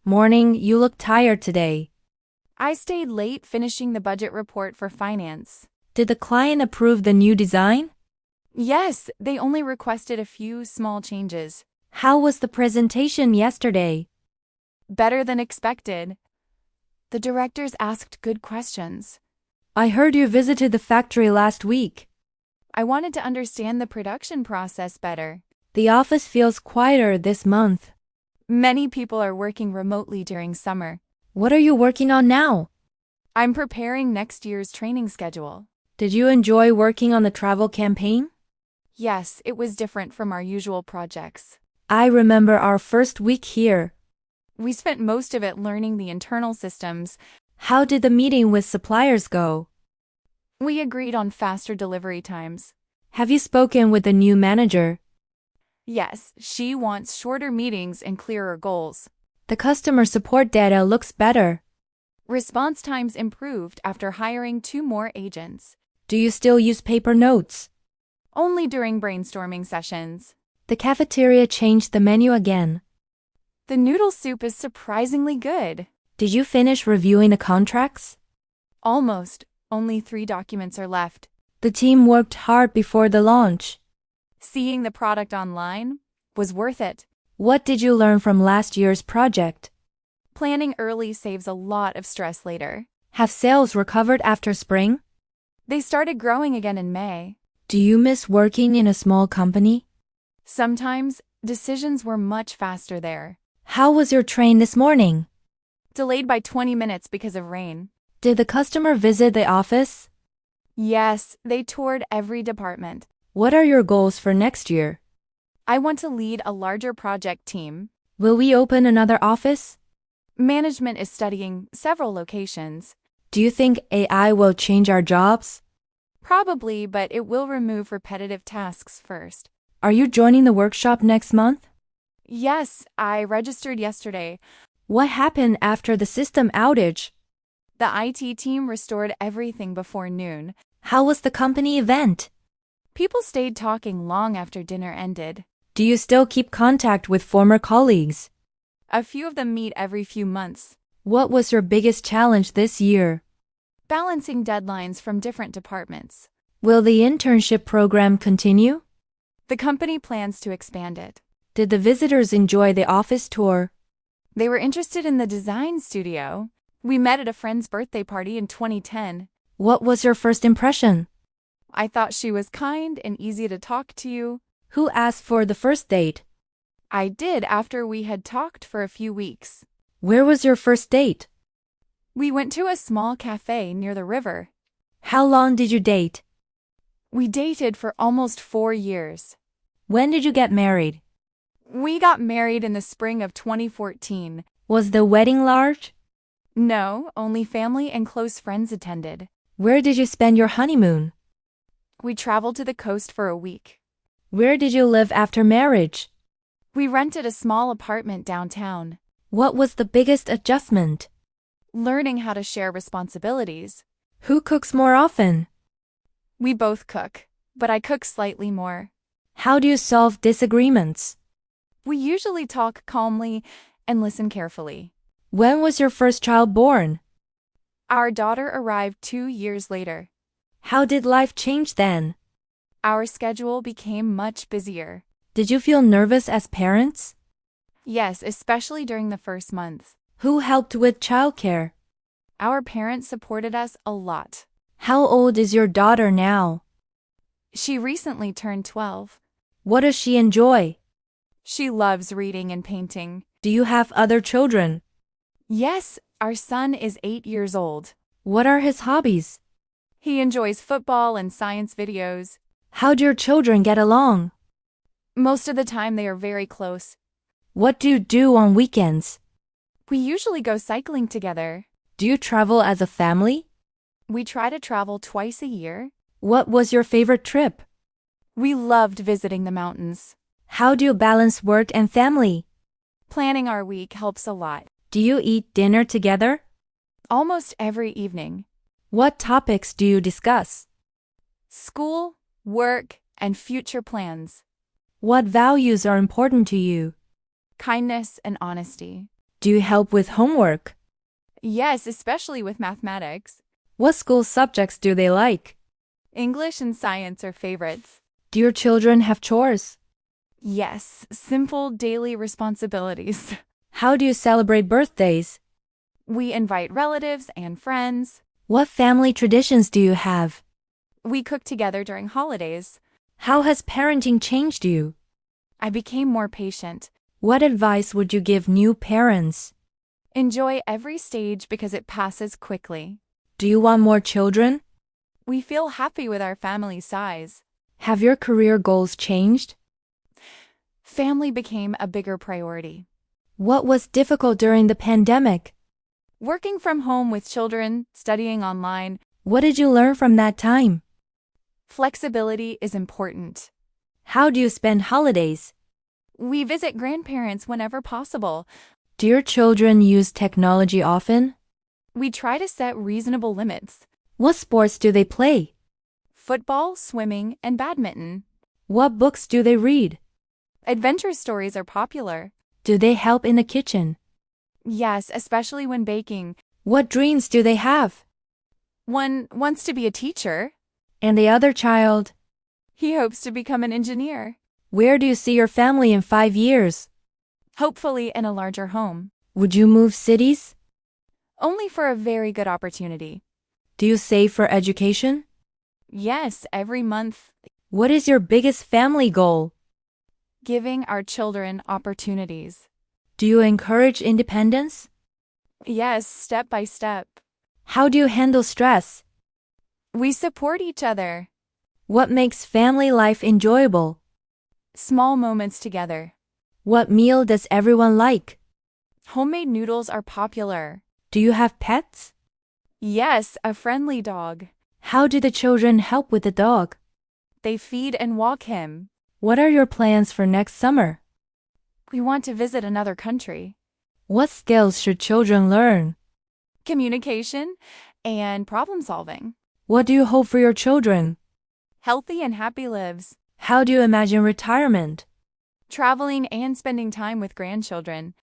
Morning, you look tired today. I stayed late finishing the budget report for finance. Did the client approve the new design? Yes, they only requested a few small changes. How was the presentation yesterday? Better than expected. The directors asked good questions. I heard you visited the factory last week. I wanted to understand the production process better. The office feels quieter this month. Many people are working remotely during summer. What are you working on now? I'm preparing next year's training schedule. Did you enjoy working on the travel campaign? Yes, it was different from our usual projects. I remember our first week here. We spent most of it learning the internal systems. How did the meeting with suppliers go? We agreed on faster delivery times. Have you spoken with the new manager? Yes, she wants shorter meetings and clearer goals. The customer support data looks better. Response times improved after hiring 2 more agents. Do you still use paper notes? Only during brainstorming sessions. The cafeteria changed the menu again. The noodle soup is surprisingly good. Did you finish reviewing the contracts? Almost. Only 3 documents are left. The team worked hard before the launch. Seeing the product online was worth it. What did you learn from last year's project? Planning early saves a lot of stress later. Have sales recovered after spring? They started growing again in May. Do you miss working in a small company? Sometimes, decisions were much faster there. How was your train this morning? Delayed by 20 minutes because of rain. Did the customer visit the office? Yes, they toured every department. What are your goals for next year? I want to lead a larger project team. Will we open another office? Management is studying several locations. Do you think AI will change our jobs? Probably, but it will remove repetitive tasks first. Are you joining the workshop next month? Yes, I registered yesterday. What happened after the system outage? The IT team restored everything before noon. How was the company event? People stayed talking long after dinner ended. Do you still keep contact with former colleagues? A few of them meet every few months. What was your biggest challenge this year? Balancing deadlines from different departments. Will the internship program continue? The company plans to expand it. Did the visitors enjoy the office tour? They were interested in the design studio. We met at a friend's birthday party in 2010. What was your first impression? I thought she was kind and easy to talk to. Who asked for the first date? I did after we had talked for a few weeks. Where was your first date? We went to a small cafe near the river. How long did you date? We dated for almost 4 years. When did you get married? We got married in the spring of 2014. Was the wedding large? No, only family and close friends attended. Where did you spend your honeymoon? We traveled to the coast for a week. Where did you live after marriage? We rented a small apartment downtown. What was the biggest adjustment? Learning how to share responsibilities. Who cooks more often? We both cook, but I cook slightly more. How do you solve disagreements? We usually talk calmly and listen carefully. When was your first child born? Our daughter arrived 2 years later. How did life change then? Our schedule became much busier. Did you feel nervous as parents? Yes, especially during the first month. Who helped with childcare? Our parents supported us a lot. How old is your daughter now? She recently turned 12. What does she enjoy? She loves reading and painting. Do you have other children? Yes, our son is 8 years old. What are his hobbies? He enjoys football and science videos. How do your children get along? Most of the time they are very close. What do you do on weekends? We usually go cycling together. Do you travel as a family? We try to travel twice a year. What was your favorite trip? We loved visiting the mountains. How do you balance work and family? Planning our week helps a lot. Do you eat dinner together? Almost every evening. What topics do you discuss? School, work, and future plans. What values are important to you? Kindness and honesty. Do you help with homework? Yes, especially with mathematics. What school subjects do they like? English and science are favorites. Do your children have chores? Yes, simple daily responsibilities. How do you celebrate birthdays? We invite relatives and friends. What family traditions do you have? We cook together during holidays. How has parenting changed you? I became more patient. What advice would you give new parents? Enjoy every stage because it passes quickly. Do you want more children? We feel happy with our family size. Have your career goals changed? Family became a bigger priority. What was difficult during the pandemic? Working from home with children, studying online, What did you learn from that time? flexibility is important. How do you spend holidays? We visit grandparents whenever possible. Do your children use technology often? We try to set reasonable limits. What sports do they play? Football, swimming, and badminton. What books do they read? Adventure stories are popular. Do they help in the kitchen? Yes, especially when baking. What dreams do they have? One wants to be a teacher. And the other child? He hopes to become an engineer. Where do you see your family in 5 years? Hopefully in a larger home. Would you move cities? Only for a very good opportunity. Do you save for education? Yes, every month. What is your biggest family goal? Giving our children opportunities. Do you encourage independence? Yes, step by step. How do you handle stress? We support each other. What makes family life enjoyable? Small moments together. What meal does everyone like? Homemade noodles are popular. Do you have pets? Yes, a friendly dog. How do the children help with the dog? They feed and walk him. What are your plans for next summer? We want to visit another country. What skills should children learn? Communication and problem solving. What do you hope for your children? Healthy and happy lives. How do you imagine retirement? Traveling and spending time with grandchildren.